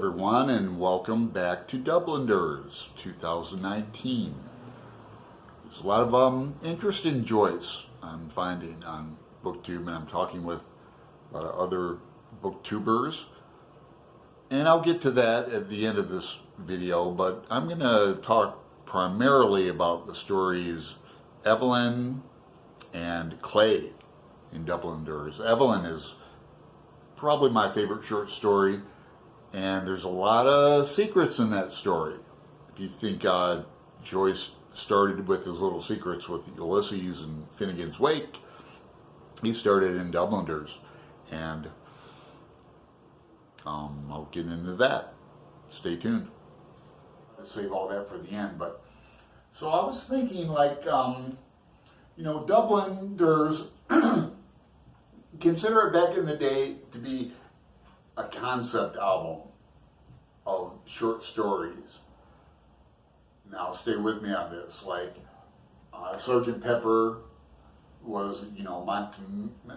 everyone, and welcome back to Dubliners 2019. There's a lot of interest in Joyce, I'm finding, on BookTube, and I'm talking with a lot of other booktubers. And I'll get to that at the end of this video, but I'm going to talk primarily about the stories Evelyn and Clay in Dubliners. Evelyn is probably my favorite short story, and there's a lot of secrets in that story. If you think Joyce started with his little secrets with Ulysses and Finnegan's Wake, he started in Dubliners, and I'll get into that. Stay tuned. I'll save all that for the end, but so I was thinking, like, Dubliners, consider it back in the day to be a concept album of short stories. Now, stay with me on this. Like, Sgt. Pepper was,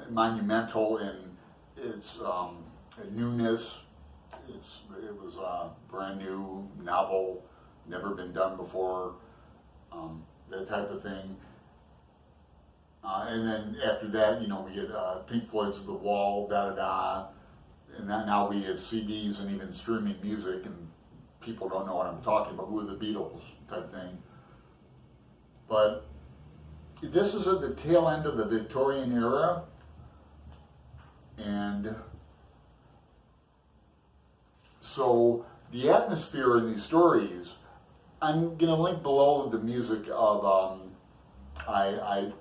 monumental in its newness. It was a brand new novel, never been done before, that type of thing. And then after that, we get Pink Floyd's The Wall, da-da-da, and now we have CDs and even streaming music, and people don't know what I'm talking about, who are the Beatles type thing. But this is at the tail end of the Victorian era, and so the atmosphere in these stories, I'm going to link below the music of I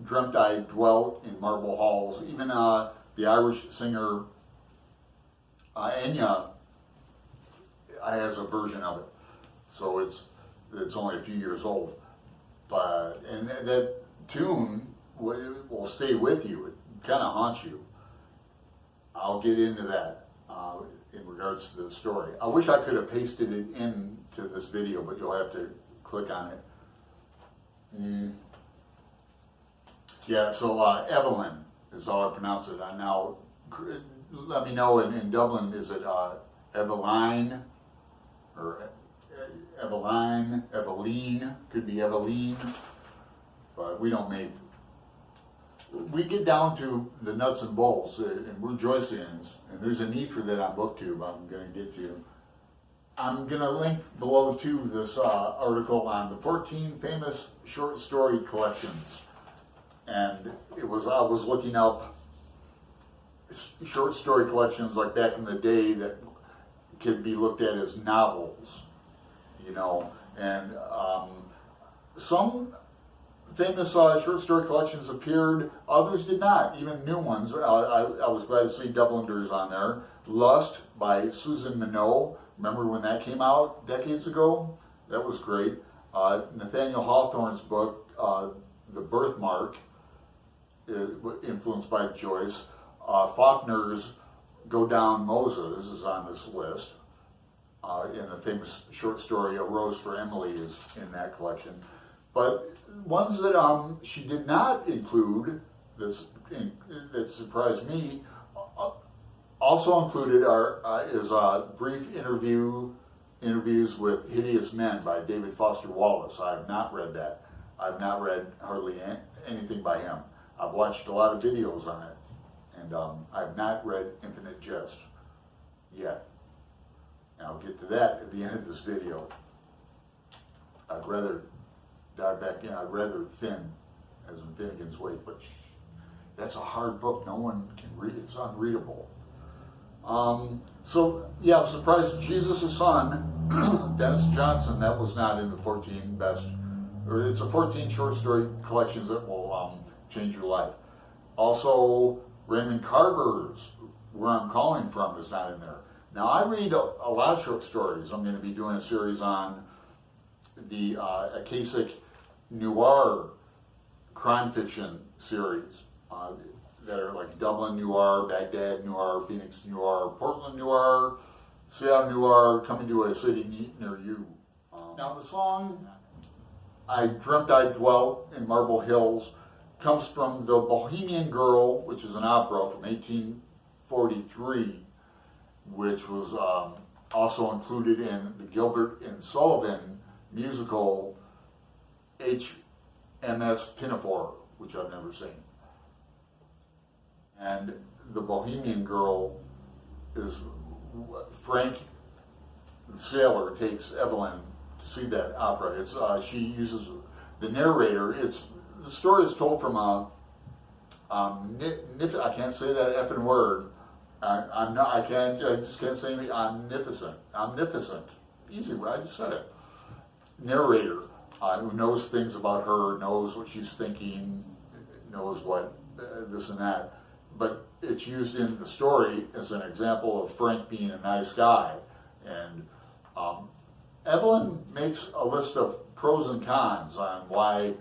Dreamt, I Dwelt in Marble Halls. Even the Irish singer Eyna has a version of it. So it's only a few years old. And that tune will stay with you. It kind of haunts you. I'll get into that in regards to the story. I wish I could have pasted it into this video, but you'll have to click on it. Yeah, so Evelyn is how I pronounce it. Now, let me know in Dublin, is it Eveline or Eveline, Eveline, could be Eveline, but we don't make, we get down to the nuts and bolts, and we're Joyceans, and there's a need for that on BookTube I'm going to get to. I'm going to link below to this article on the 14 famous short story collections. And I was looking up short story collections like back in the day that could be looked at as novels, and some famous short story collections appeared, others did not, even new ones. I was glad to see Dubliners on there. Lust by Susan Minot, remember when that came out decades ago? That was great. Nathaniel Hawthorne's book, The Birthmark, influenced by Joyce. Faulkner's Go Down Moses is on this list. And the famous short story A Rose for Emily is in that collection. But ones that she did not include, that surprised me, also included is brief interviews with Hideous Men by David Foster Wallace. I have not read that. I've not read hardly anything by him. I've watched a lot of videos on it, and I've not read Infinite Jest yet. And I'll get to that at the end of this video. I'd rather dive back in. I'd rather Finn, as in Finnegan's Wake, but that's a hard book. No one can read it. It's unreadable. So, yeah, I was surprised Jesus' Son, Dennis Johnson, that was not in the 14 best, or it's a 14 short story collections that will change your life. Also, Raymond Carver's Where I'm Calling From is not in there. Now, I read a lot of short stories. I'm going to be doing a series on the Akashic Noir crime fiction series that are like Dublin Noir, Baghdad Noir, Phoenix Noir, Portland Noir, Seattle Noir, coming to a city near you. Now, the song I Dreamt, I Dwelt in Marble Hills comes from the Bohemian Girl, which is an opera from 1843, which was also included in the Gilbert and Sullivan musical HMS Pinafore, which I've never seen. And the Bohemian Girl is Frank, the sailor, takes Evelyn to see that opera. It's she uses the narrator. The story is told from I can't say that effing word. I just can't say omnificent. Easy, I just said it. Narrator, who knows things about her, knows what she's thinking, knows what this and that. But it's used in the story as an example of Frank being a nice guy. And Evelyn makes a list of pros and cons on why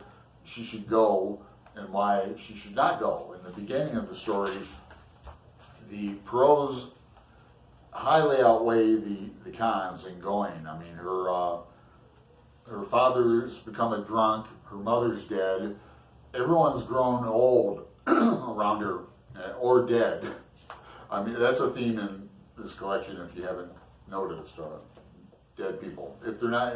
she should go and why she should not go. In the beginning of the story, the pros highly outweigh the cons in going. I mean, her father's become a drunk, her mother's dead, everyone's grown old around her, or dead. I mean, that's a theme in this collection, if you haven't noticed. Dead people. If they're not,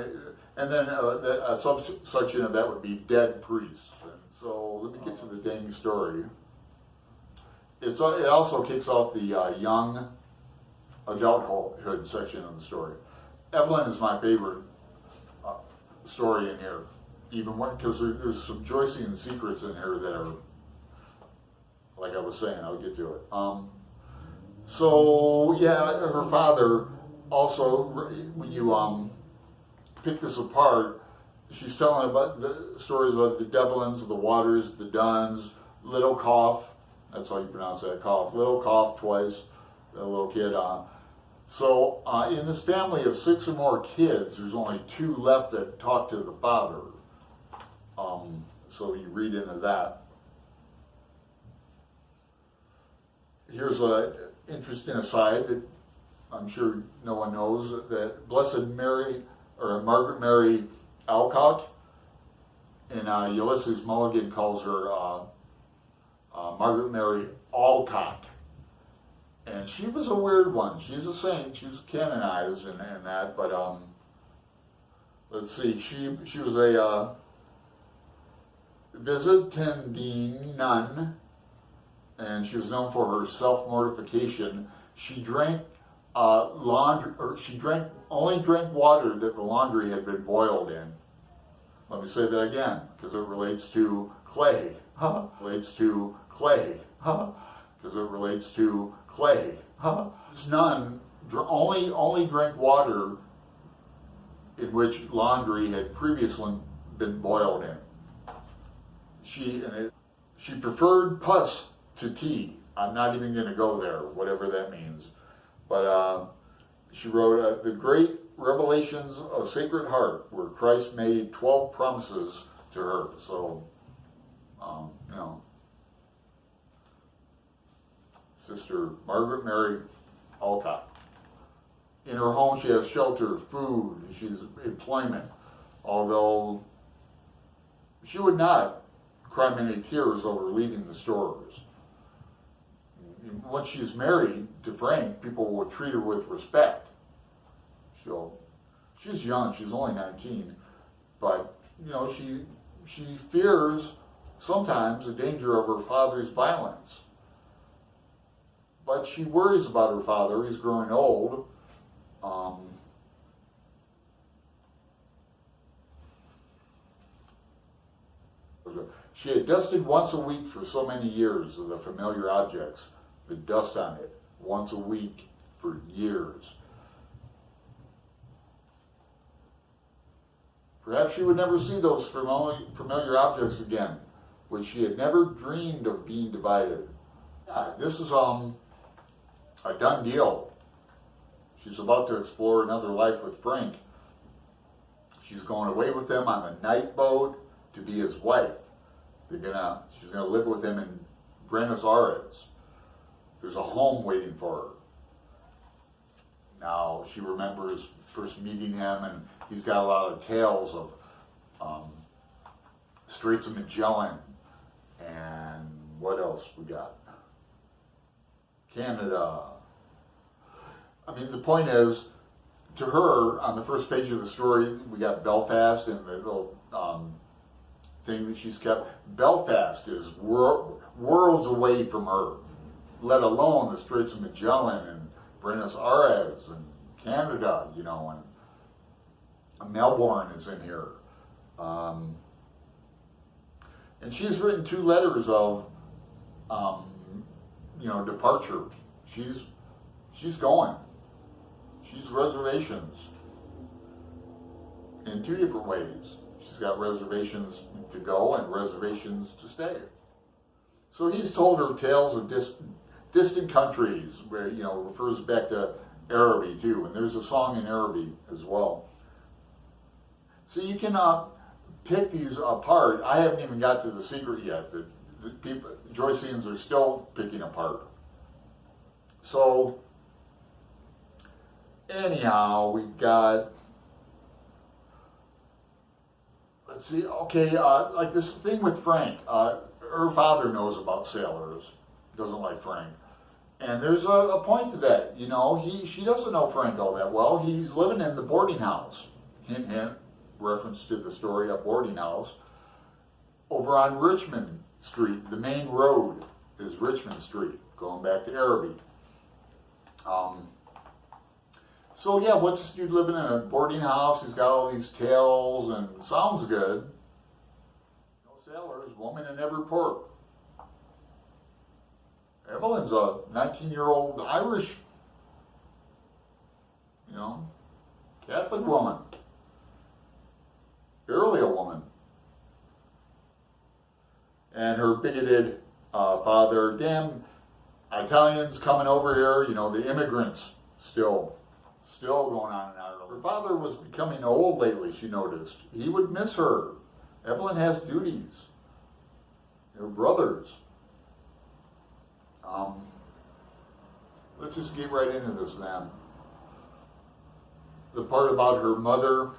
and then a subsection of that would be dead priests. And so let me get to the dang story. It also kicks off the young adulthood section of the story. Evelyn is my favorite story in here, even because there's some Joycean secrets in here that are, like I was saying, I'll get to it. So yeah, her father also, when you pick this apart, she's telling about the stories of the Dubliners, the Waters, the Duns, Little Cough. That's how you pronounce that, cough. Little Cough twice, that little kid. So in this family of 6 or more kids, there's only 2 left that talk to the father. So you read into that. Here's an interesting aside that I'm sure no one knows, that Blessed Mary, or Margaret Mary Alcock, and Ulysses Mulligan calls her Margaret Mary Alcock. And she was a weird one. She's a saint. She's canonized and that. But let's see. She was a visiting nun, and she was known for her self-mortification. She drank only drank water that the laundry had been boiled in. Let me say that again, because it relates to clay. Relates to clay. Because it relates to clay. This nun only drank water in which laundry had previously been boiled in. She preferred pus to tea. I'm not even going to go there, whatever that means. But she wrote The Great Revelations of Sacred Heart, where Christ made 12 promises to her. So, Sister Margaret Mary Alcott. In her home, she has shelter, food, she's employment. Although she would not cry many tears over leaving the stores. Once she's married to Frank, people will treat her with respect. She's young, she's only 19, but she fears sometimes the danger of her father's violence. But she worries about her father. He's growing old. She had dusted once a week for so many years of the familiar objects, the dust on it, once a week for years. Perhaps she would never see those familiar objects again, which she had never dreamed of being divided. Yeah, this is a done deal. She's about to explore another life with Frank. She's going away with him on the night boat to be his wife. She's gonna live with him in Buenos Aires. There's a home waiting for her. Now she remembers first meeting him, and he's got a lot of tales of Straits of Magellan, and what else we got? Canada. I mean, the point is, to her, on the first page of the story, we got Belfast and the little thing that she's kept. Belfast is worlds away from her, let alone the Straits of Magellan and Buenos Aires and Canada, you know, and Melbourne is in here. And she's written 2 letters of, you know, departure. She's going. She's reservations in 2 different ways. She's got reservations to go and reservations to stay. So he's told her tales of distant countries, where, you know, refers back to Araby too, and there's a song in Araby as well. So you can pick these apart. I haven't even got to the secret yet that the people, Joyceans are still picking apart. So anyhow, we've got, let's see, okay, like this thing with Frank. Her father knows about sailors, doesn't like Frank. And there's a point to that, you know, she doesn't know Frank all that well. He's living in the boarding house, hint, hint, reference to the story of boarding house, over on Richmond Street. The main road is Richmond Street, going back to Araby. So yeah, what's this dude living in a boarding house? He's got all these tales and sounds good. No sailors, woman in every port. Evelyn's a 19-year-old Irish, you know, Catholic woman. Barely a woman. And her bigoted father, damn Italians coming over here, you know, the immigrants still going on in Ireland. Her father was becoming old lately, she noticed. He would miss her. Evelyn has duties. Her brothers. Let's just get right into this then. The part about her mother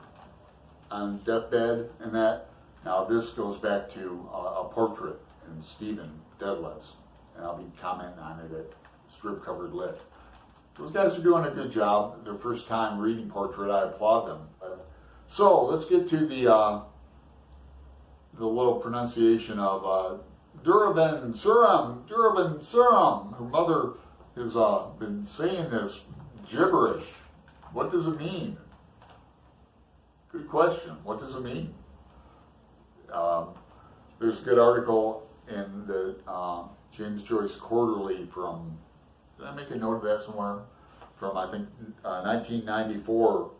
on deathbed and that. Now this goes back to a portrait in Stephen Deadless, and I'll be commenting on it at Strip Covered Lit. Those guys are doing a good job. Their first time reading portrait, I applaud them. So let's get to the little pronunciation of Duraven Suram. Her mother has been saying this gibberish. What does it mean? Good question. What does it mean? There's a good article in the James Joyce Quarterly from, did I make a note of that somewhere? From, I think, 1994.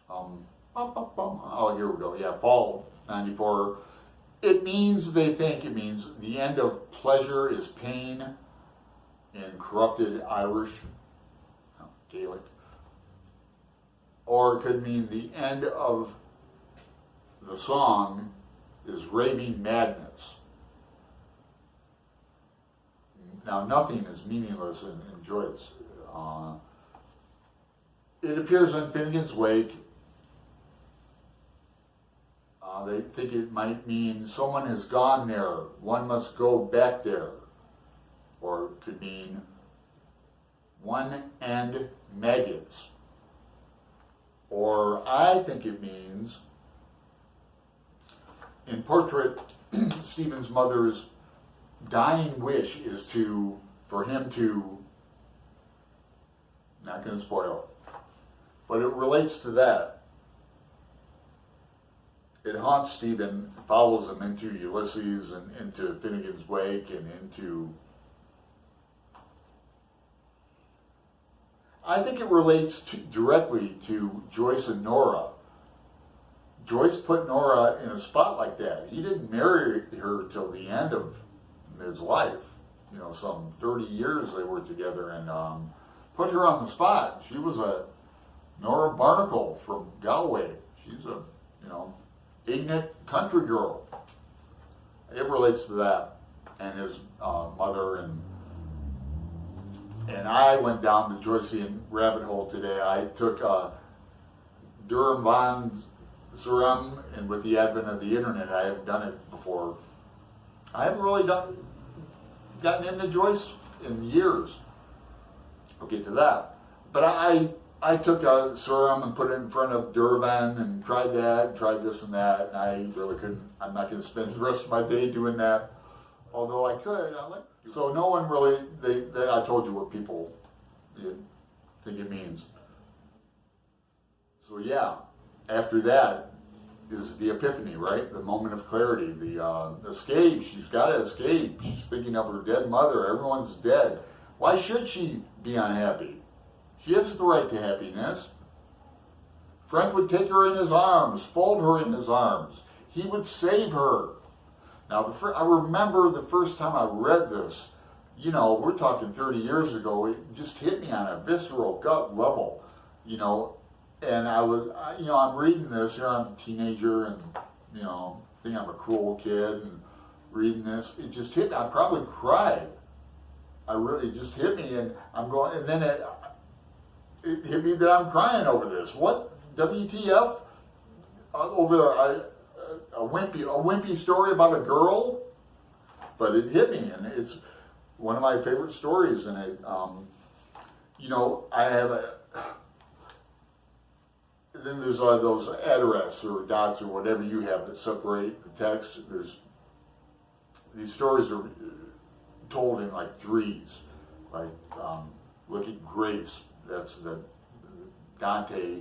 Oh, here we go. Yeah, fall 94. It means, they think it means, the end of pleasure is pain in corrupted Irish, Gaelic. Or it could mean the end of the song is raving madness. Now, nothing is meaningless in Joyce. It appears in Finnegan's Wake. They think it might mean someone has gone there, one must go back there. Or it could mean one end maggots. Or I think it means, in portrait, Stephen's mother's dying wish is for him to, not going to spoil it, but it relates to that. It haunts Stephen, follows him into Ulysses and into Finnegan's Wake and into, I think it relates directly to Joyce and Nora. Joyce put Nora in a spot like that. He didn't marry her till the end of his life. You know, some 30 years they were together, and put her on the spot. She was a Nora Barnacle from Galway. She's a, you know, ignorant country girl. It relates to that and his mother, and I went down the Joycean rabbit hole today. I took Durham von Suram, and with the advent of the internet, I haven't done it before. I haven't really gotten into Joyce in years. We'll get to that. but I took a serum and put it in front of Durban and tried that, and tried this and that, and I really couldn't. I'm not going to spend the rest of my day doing that, although I could. So no one really. I told you what people think it means. So yeah, after that is the epiphany, right? The moment of clarity, the escape. She's got to escape. She's thinking of her dead mother. Everyone's dead. Why should she be unhappy? She has the right to happiness. Frank would take her in his arms, fold her in his arms. He would save her. Now, I remember the first time I read this, we're talking 30 years ago, it just hit me on a visceral gut level, and I'm reading this, here I'm a teenager, and, think I'm a cruel kid, and reading this, it just hit me, I probably cried. It just hit me, and I'm going, and then it hit me that I'm crying over this. What? WTF? Over a wimpy story about a girl? But it hit me, and it's one of my favorite stories, and it, I have then there's those address or dots or whatever you have that separate the text. These stories are told in like threes, like look at Grace, that's the Dante,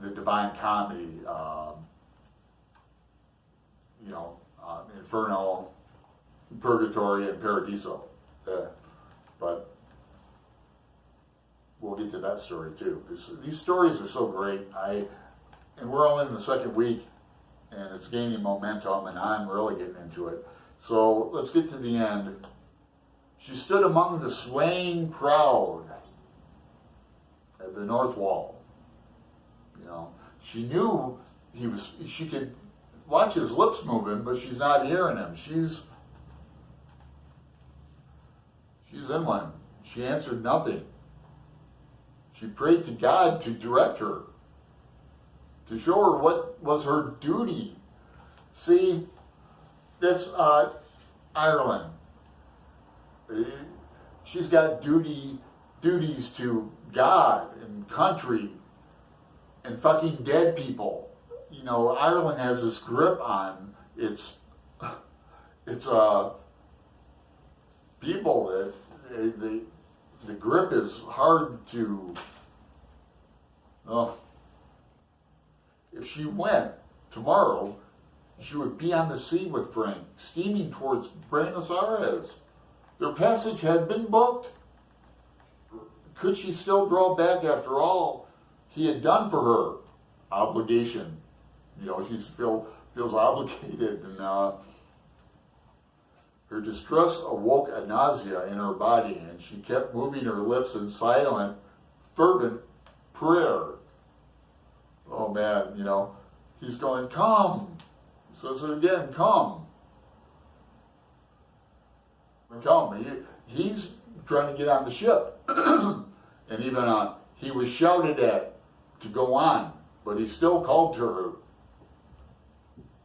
the Divine Comedy, Inferno, Purgatory, and Paradiso. But we'll get to that story too. These stories are so great. And we're only in the second week, and it's gaining momentum, and I'm really getting into it. So let's get to the end. She stood among the swaying crowd at the north wall. She knew she could watch his lips moving, but she's not hearing him. She's inland. She answered nothing. She prayed to God to direct her, to show her what was her duty. See, that's Ireland. She's got duties to God and country and fucking dead people. Ireland has this grip on its people that the grip is hard to. If she went tomorrow, she would be on the sea with Frank, steaming towards Buenos Aires. Their passage had been booked. Could she still draw back after all he had done for her? Obligation. She feels obligated, and her distress awoke a nausea in her body, and she kept moving her lips in silent, fervent prayer. Oh man, he's going, come. He says it again, come. Come. He's trying to get on the ship. And even he was shouted at to go on, but he still called to her.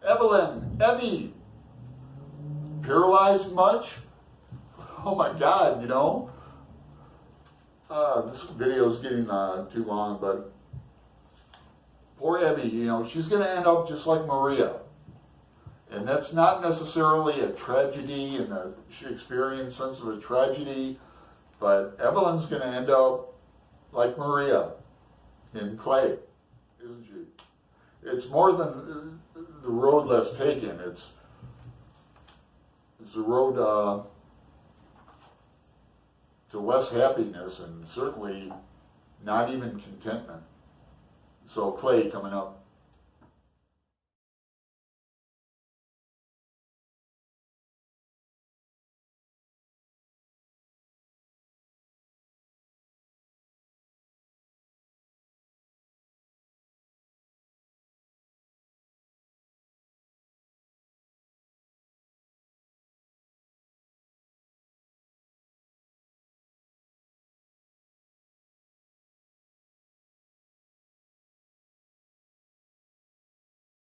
Evelyn, Evie, paralyzed much? Oh my God, this video is getting too long, but poor Evie, she's going to end up just like Maria. And that's not necessarily a tragedy in the Shakespearean sense of a tragedy, but Evelyn's going to end up like Maria in clay, isn't she? It's more than the road less taken. It's the road to less happiness, and certainly not even contentment. So clay coming up.